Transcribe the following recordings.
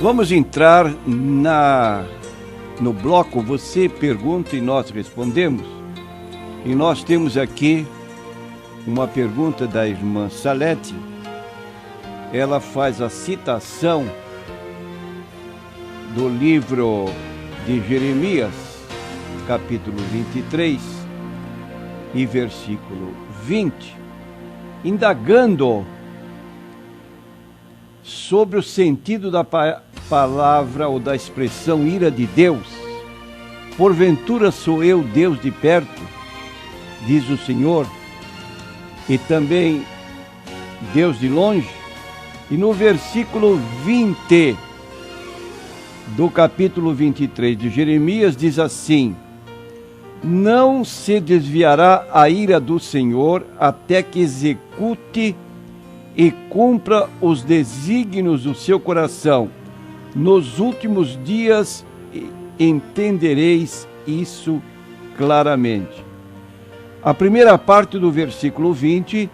Vamos entrar no bloco Você Pergunta e Nós Respondemos. E nós temos aqui uma pergunta da irmã Salete. Ela faz a citação do livro de Jeremias, capítulo 23 e versículo 20, indagando sobre o sentido da palavra ou da expressão ira de Deus. Porventura sou eu Deus de perto, diz o Senhor, e também Deus de longe? E no versículo 20 do capítulo 23 de Jeremias diz assim: não se desviará a ira do Senhor até que execute e cumpra os desígnios do seu coração. Nos últimos dias entendereis isso claramente. A primeira parte do versículo 20,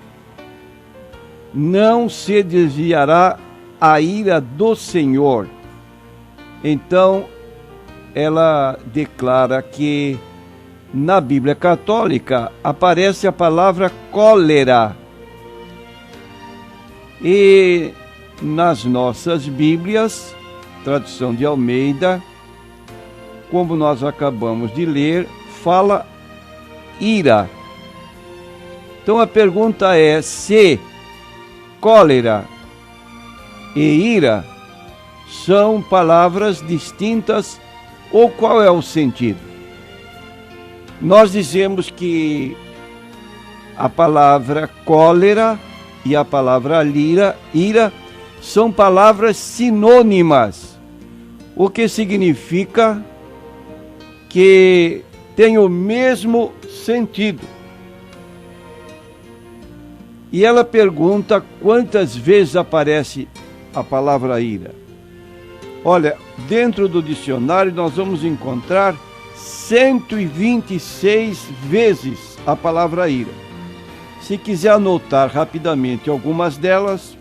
não se desviará a ira do Senhor. Então, ela declara que na Bíblia Católica aparece a palavra cólera. E nas nossas Bíblias, tradução de Almeida, como nós acabamos de ler, fala ira. Então a pergunta é se cólera e ira são palavras distintas ou qual é o sentido? Nós dizemos que a palavra cólera e a palavra ira são palavras sinônimas, o que significa que tem o mesmo sentido. E ela pergunta quantas vezes aparece a palavra ira. Olha, dentro do dicionário nós vamos encontrar 126 vezes a palavra ira. Se quiser anotar rapidamente algumas delas,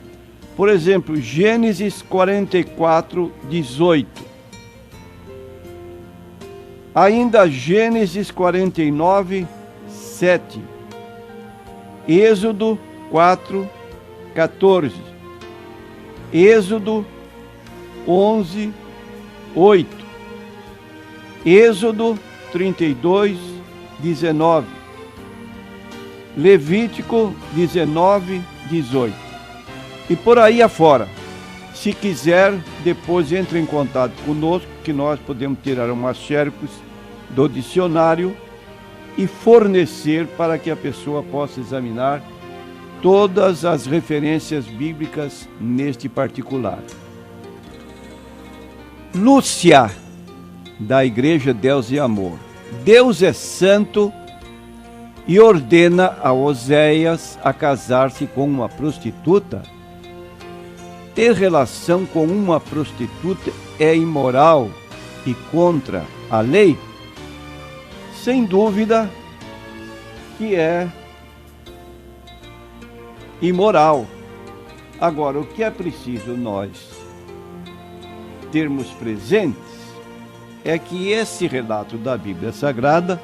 por exemplo, Gênesis 44, 18. Ainda Gênesis 49, 7. Êxodo 4, 14. Êxodo 11, 8. Êxodo 32, 19. Levítico 19, 18. E por aí afora. Se quiser, depois entre em contato conosco, que nós podemos tirar umas xerox do dicionário e fornecer para que a pessoa possa examinar todas as referências bíblicas neste particular. Lúcia, da Igreja Deus e Amor. Deus é santo e ordena a Oséias a casar-se com uma prostituta. Ter relação com uma prostituta é imoral e contra a lei? Sem dúvida que é imoral. Agora, o que é preciso nós termos presentes é que esse relato da Bíblia Sagrada,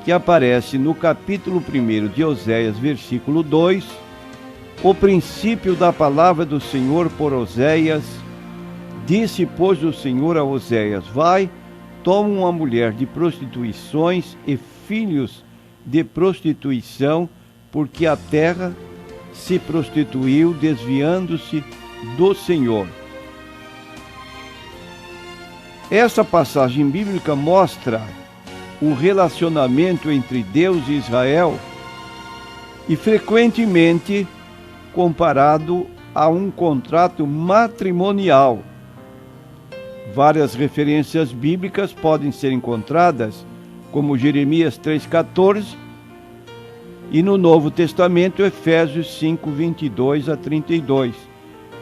que aparece no capítulo 1 de Oséias, versículo 2, o princípio da palavra do Senhor por Oséias, disse, pois, o Senhor a Oséias: vai, toma uma mulher de prostituições e filhos de prostituição, porque a terra se prostituiu, desviando-se do Senhor. Essa passagem bíblica mostra o relacionamento entre Deus e Israel e frequentemente comparado a um contrato matrimonial. Várias referências bíblicas podem ser encontradas, como Jeremias 3,14 e no Novo Testamento, Efésios 5, 22 a 32.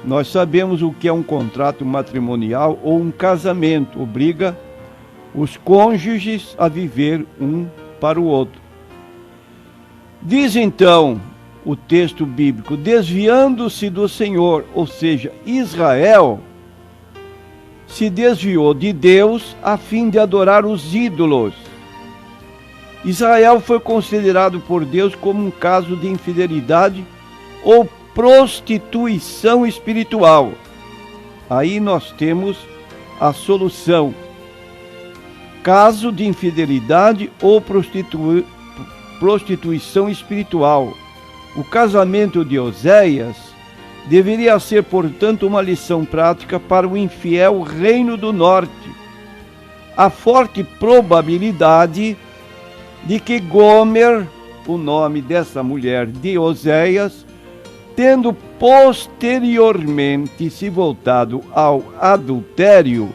Nós sabemos o que é um contrato matrimonial ou um casamento. Obriga os cônjuges a viver um para o outro. Diz então o texto bíblico, desviando-se do Senhor, ou seja, Israel, se desviou de Deus a fim de adorar os ídolos. Israel foi considerado por Deus como um caso de infidelidade ou prostituição espiritual. Aí nós temos a solução. Caso de infidelidade ou prostituição espiritual. O casamento de Oséias deveria ser, portanto, uma lição prática para o infiel Reino do Norte. Há forte probabilidade de que Gomer, o nome dessa mulher de Oséias, tendo posteriormente se voltado ao adultério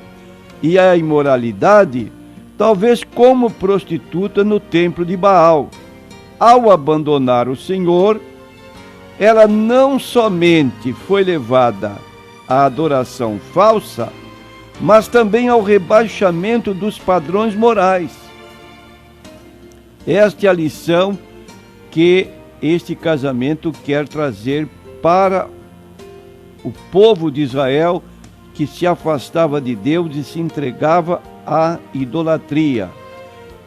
e à imoralidade, talvez como prostituta no templo de Baal. Ao abandonar o Senhor, ela não somente foi levada à adoração falsa, mas também ao rebaixamento dos padrões morais. Esta é a lição que este casamento quer trazer para o povo de Israel, que se afastava de Deus e se entregava à idolatria.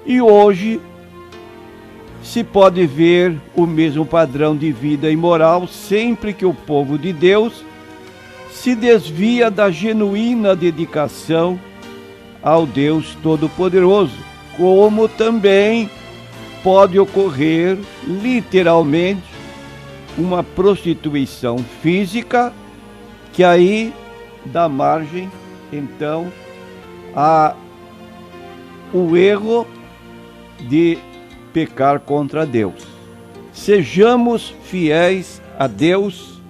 E hoje se pode ver o mesmo padrão de vida imoral sempre que o povo de Deus se desvia da genuína dedicação ao Deus Todo-Poderoso, como também pode ocorrer, literalmente, uma prostituição física, que aí dá margem, então, a o erro de pecar contra Deus. Sejamos fiéis a Deus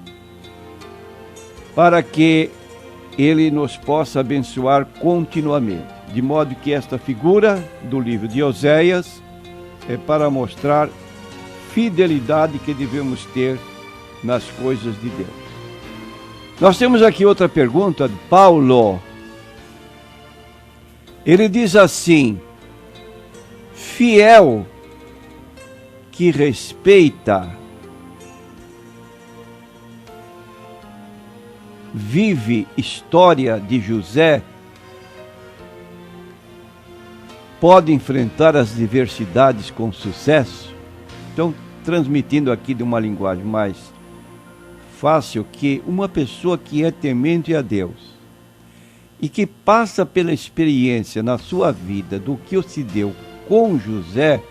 para que Ele nos possa abençoar continuamente. De modo que esta figura do livro de Oséias é para mostrar fidelidade que devemos ter nas coisas de Deus. Nós temos aqui outra pergunta de Paulo. Ele diz assim: fiel que respeita, vive história de José, pode enfrentar as diversidades com sucesso? Então, transmitindo aqui de uma linguagem mais fácil, que uma pessoa que é temente a Deus e que passa pela experiência na sua vida do que se deu com José,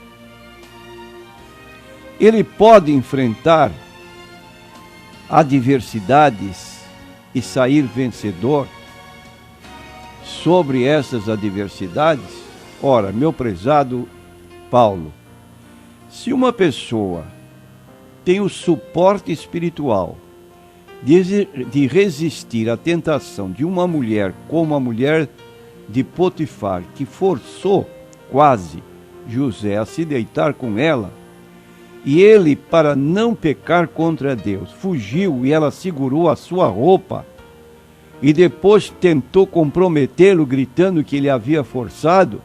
ele pode enfrentar adversidades e sair vencedor sobre essas adversidades? Ora, meu prezado Paulo, se uma pessoa tem o suporte espiritual de resistir à tentação de uma mulher como a mulher de Potifar, que forçou quase José a se deitar com ela, e ele, para não pecar contra Deus, fugiu e ela segurou a sua roupa e depois tentou comprometê-lo, gritando que ele havia forçado,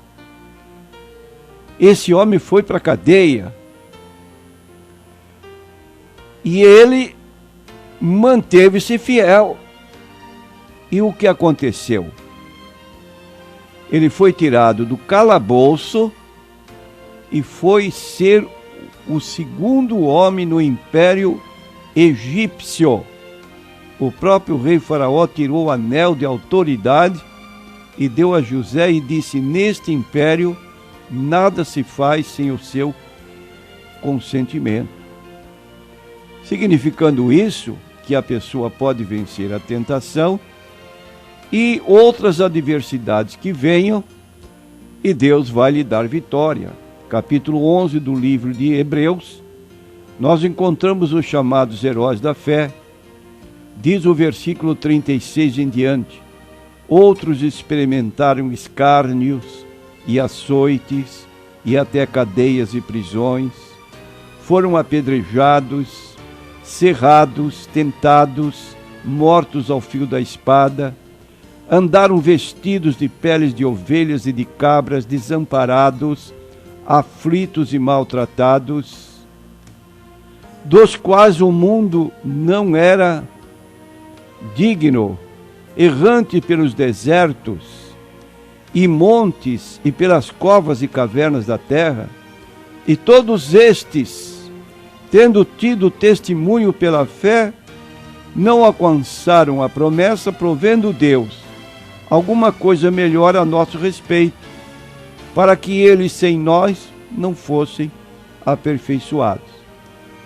esse homem foi para a cadeia. E ele manteve-se fiel. E o que aconteceu? Ele foi tirado do calabouço e foi ser o segundo homem no império egípcio. O próprio rei Faraó tirou o anel de autoridade e deu a José e disse: neste império nada se faz sem o seu consentimento. Significando isso, que a pessoa pode vencer a tentação e outras adversidades que venham, e Deus vai lhe dar vitória. Capítulo 11 do livro de Hebreus, nós encontramos os chamados heróis da fé. Diz o versículo 36 em diante: outros experimentaram escárnios e açoites e até cadeias e prisões, foram apedrejados, cerrados, tentados, mortos ao fio da espada, andaram vestidos de peles de ovelhas e de cabras, desamparados, aflitos e maltratados, dos quais o mundo não era digno. errante pelos desertos e montes e pelas covas e cavernas da terra, e todos estes, tendo tido testemunho pela fé, não alcançaram a promessa, provendo Deus alguma coisa melhor a nosso respeito, para que eles sem nós não fossem aperfeiçoados.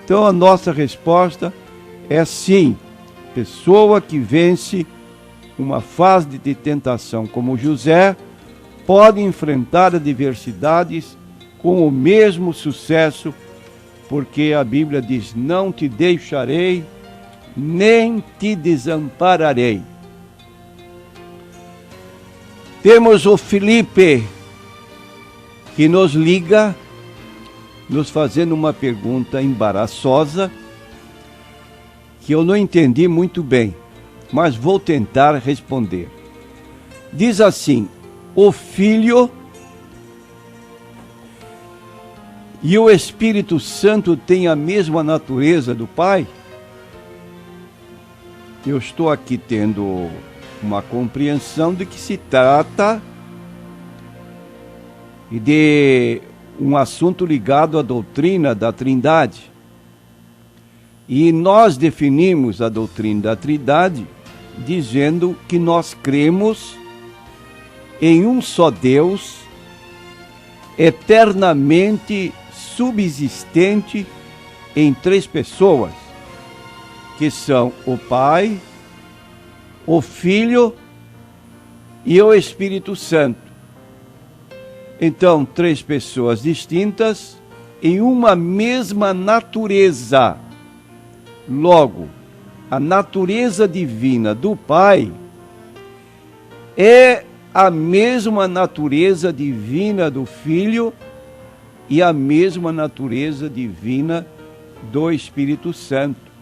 Então a nossa resposta é sim. Pessoa que vence uma fase de tentação como José pode enfrentar adversidades com o mesmo sucesso, porque a Bíblia diz: não te deixarei, nem te desampararei. Temos o Felipe, que nos liga, nos fazendo uma pergunta embaraçosa, que eu não entendi muito bem, mas vou tentar responder. Diz assim: o Filho e o Espírito Santo têm a mesma natureza do Pai? Eu estou aqui tendo uma compreensão de que se trata de um assunto ligado à doutrina da Trindade. E nós definimos a doutrina da Trindade dizendo que nós cremos em um só Deus, eternamente subsistente em três pessoas, que são o Pai, o Filho e o Espírito Santo. Então, três pessoas distintas em uma mesma natureza. Logo, a natureza divina do Pai é a mesma natureza divina do Filho e a mesma natureza divina do Espírito Santo.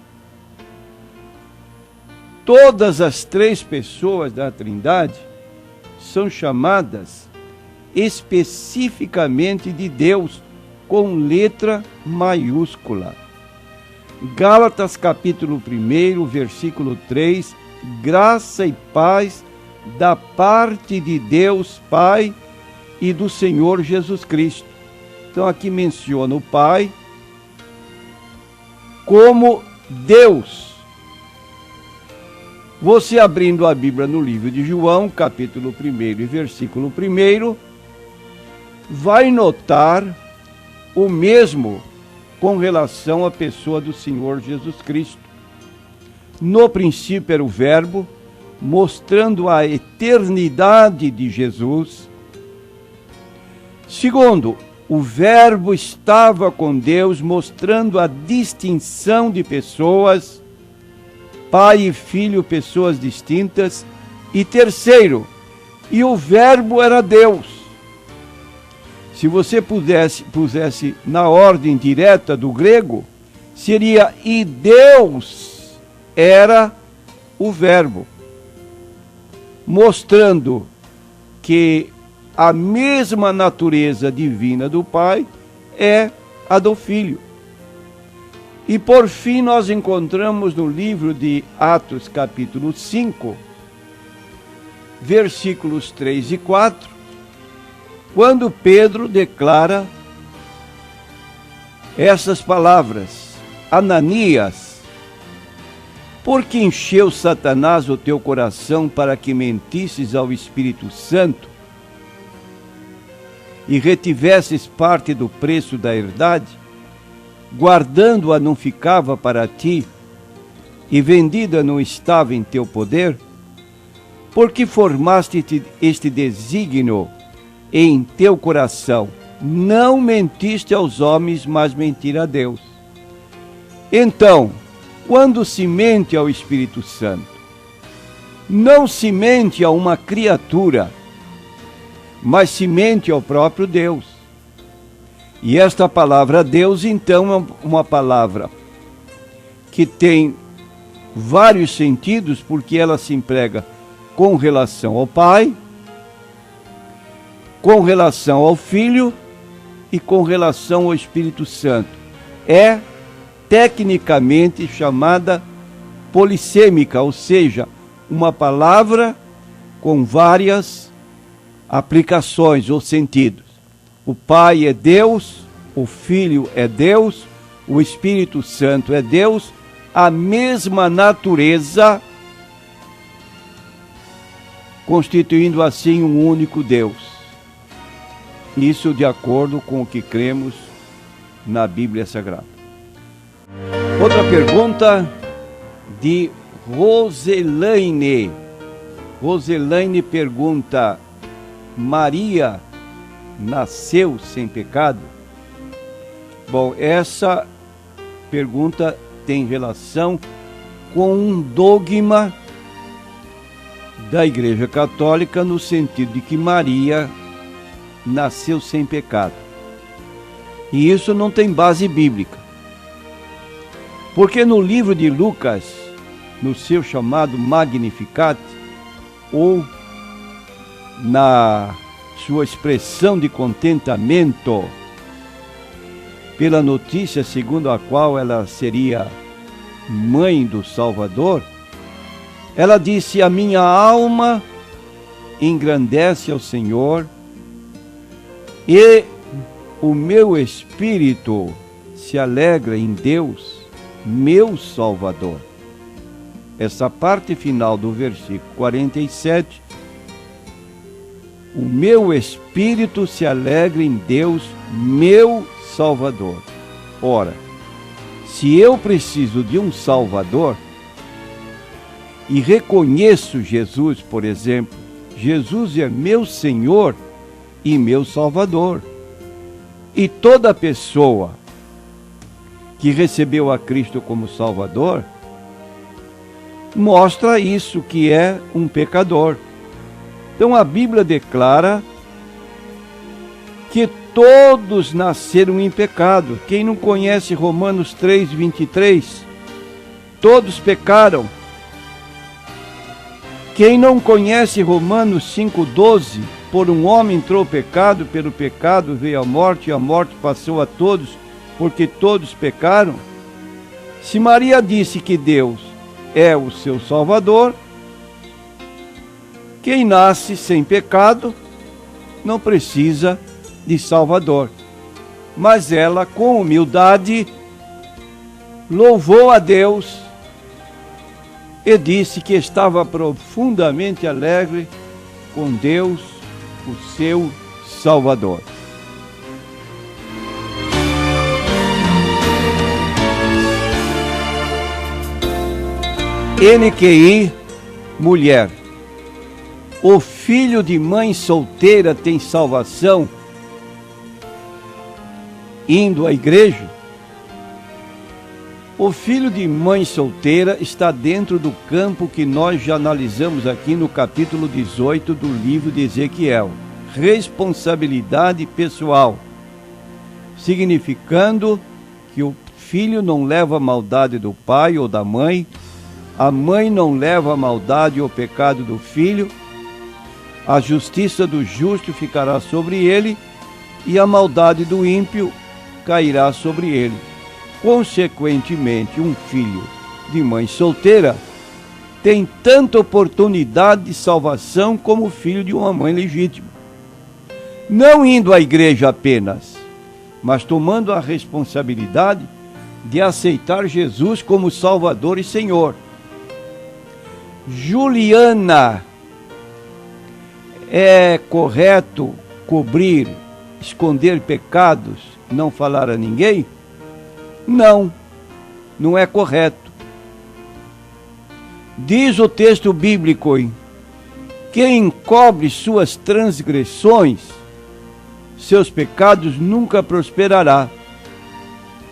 Todas as três pessoas da Trindade são chamadas especificamente de Deus, com letra maiúscula. Gálatas capítulo 1, versículo 3, graça e paz da parte de Deus Pai e do Senhor Jesus Cristo. Então aqui menciona o Pai como Deus. Você abrindo a Bíblia no livro de João, capítulo 1 e versículo 1, vai notar o mesmo com relação à pessoa do Senhor Jesus Cristo. No princípio era o Verbo, mostrando a eternidade de Jesus. Segundo, o Verbo estava com Deus, mostrando a distinção de pessoas, Pai e Filho, pessoas distintas. E terceiro, e o Verbo era Deus. Se você pusesse na ordem direta do grego, seria: e Deus era o Verbo, mostrando que a mesma natureza divina do Pai é a do Filho. E por fim nós encontramos no livro de Atos capítulo 5, versículos 3 e 4, quando Pedro declara essas palavras: Ananias, por que encheu Satanás o teu coração para que mentisses ao Espírito Santo e retivesses parte do preço da herdade? Guardando-a não ficava para ti, e vendida não estava em teu poder? Porque formaste este desígnio em teu coração, não mentiste aos homens, mas mentir a Deus. Então, quando se mente ao Espírito Santo, não se mente a uma criatura, mas se mente ao próprio Deus. E esta palavra Deus, então, é uma palavra que tem vários sentidos, porque ela se emprega com relação ao Pai, com relação ao Filho e com relação ao Espírito Santo. É tecnicamente chamada polissêmica, ou seja, uma palavra com várias aplicações ou sentidos. O Pai é Deus, o Filho é Deus, o Espírito Santo é Deus, a mesma natureza, constituindo assim um único Deus. Isso de acordo com o que cremos na Bíblia Sagrada. Outra pergunta de Roselaine. Roselaine pergunta: Maria nasceu sem pecado? Bom, essa pergunta tem relação com um dogma da Igreja Católica, no sentido de que Maria nasceu sem pecado. E isso não tem base bíblica. Porque no livro de Lucas, no seu chamado Magnificat, ou na sua expressão de contentamento pela notícia segundo a qual ela seria mãe do Salvador, ela disse: a minha alma engrandece ao Senhor e o meu espírito se alegra em Deus, meu Salvador. Essa parte final do versículo 47, o meu espírito se alegra em Deus, meu Salvador. Ora, se eu preciso de um Salvador e reconheço Jesus, por exemplo, Jesus é meu Senhor e meu Salvador. E toda pessoa que recebeu a Cristo como Salvador mostra isso, que é um pecador. Então a Bíblia declara que todos nasceram em pecado. Quem não conhece Romanos 3:23? Todos pecaram. Quem não conhece Romanos 5:12? Por um homem entrou o pecado, pelo pecado veio a morte, e a morte passou a todos, porque todos pecaram. Se Maria disse que Deus é o seu Salvador, quem nasce sem pecado não precisa de Salvador. Mas ela, com humildade, louvou a Deus e disse que estava profundamente alegre com Deus, o seu Salvador. NQI, mulher. O filho de mãe solteira tem salvação indo à igreja? O filho de mãe solteira está dentro do campo que nós já analisamos aqui no capítulo 18 do livro de Ezequiel. Responsabilidade pessoal, significando que o filho não leva a maldade do pai ou da mãe, a mãe não leva a maldade ou o pecado do filho, a justiça do justo ficará sobre ele e a maldade do ímpio cairá sobre ele. Consequentemente, um filho de mãe solteira tem tanta oportunidade de salvação como o filho de uma mãe legítima. Não indo à igreja apenas, mas tomando a responsabilidade de aceitar Jesus como Salvador e Senhor. Juliana, é correto cobrir, esconder pecados, não falar a ninguém? Não, não é correto. Diz o texto bíblico: quem encobre suas transgressões, seus pecados nunca prosperará.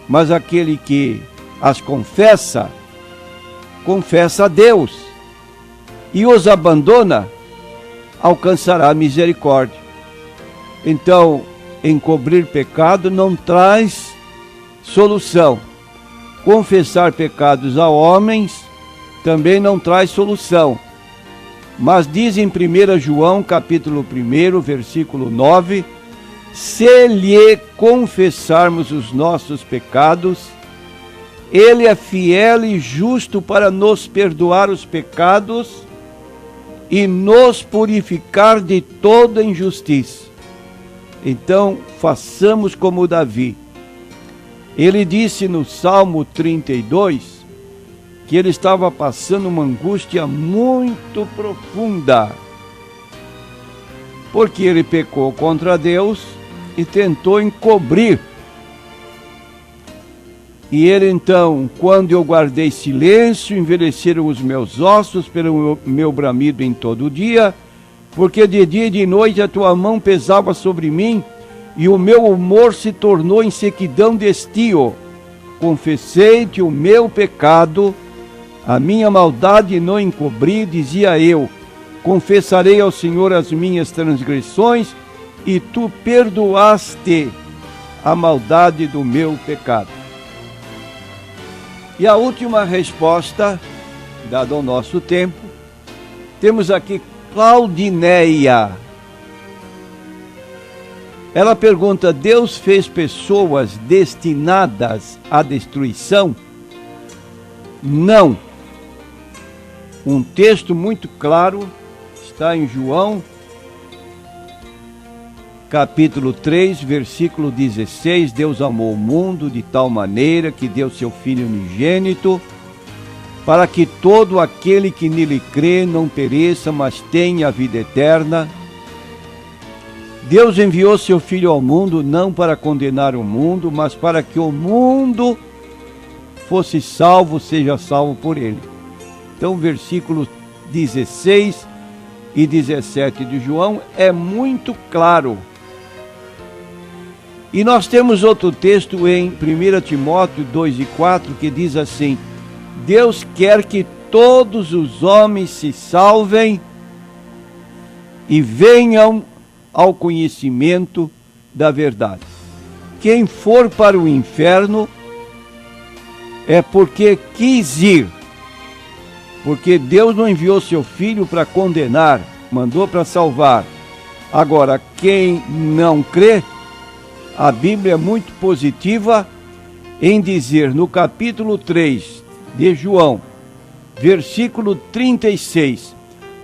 Mas aquele que as confessa, confessa a Deus e os abandona, alcançará misericórdia. Então, encobrir pecado não traz solução. Confessar pecados a homens também não traz solução. Mas diz em 1 João, capítulo 1, versículo 9, se lhe confessarmos os nossos pecados, ele é fiel e justo para nos perdoar os pecados e nos purificar de toda injustiça. Então, façamos como Davi. Ele disse no Salmo 32 que ele estava passando uma angústia muito profunda, porque ele pecou contra Deus e tentou encobrir. E ele então, quando eu guardei silêncio, envelheceram os meus ossos pelo meu bramido em todo o dia, porque de dia e de noite a tua mão pesava sobre mim, e o meu humor se tornou em sequidão de estio. Confessei-te o meu pecado, a minha maldade não encobri, dizia eu. Confessarei ao Senhor as minhas transgressões, e tu perdoaste a maldade do meu pecado. E a última resposta, dado ao nosso tempo, temos aqui Claudineia. Ela pergunta: Deus fez pessoas destinadas à destruição? Não. Um texto muito claro está em João, capítulo 3, versículo 16, Deus amou o mundo de tal maneira que deu seu Filho unigênito, para que todo aquele que nele crê não pereça, mas tenha a vida eterna. Deus enviou seu Filho ao mundo não para condenar o mundo, mas para que o mundo fosse salvo, seja salvo por ele. Então, versículos 16 e 17 de João é muito claro. E nós temos outro texto em 1 Timóteo 2 e 4 que diz assim: Deus quer que todos os homens se salvem e venham ao conhecimento da verdade. Quem for para o inferno é porque quis ir, porque Deus não enviou seu Filho para condenar, mandou para salvar. Agora, quem não crê, a Bíblia é muito positiva em dizer, no capítulo 3 de João, versículo 36,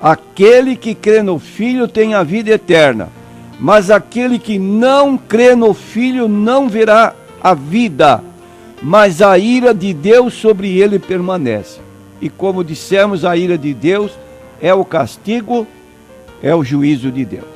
aquele que crê no Filho tem a vida eterna, mas aquele que não crê no Filho não verá a vida, mas a ira de Deus sobre ele permanece. E como dissemos, a ira de Deus é o castigo, é o juízo de Deus.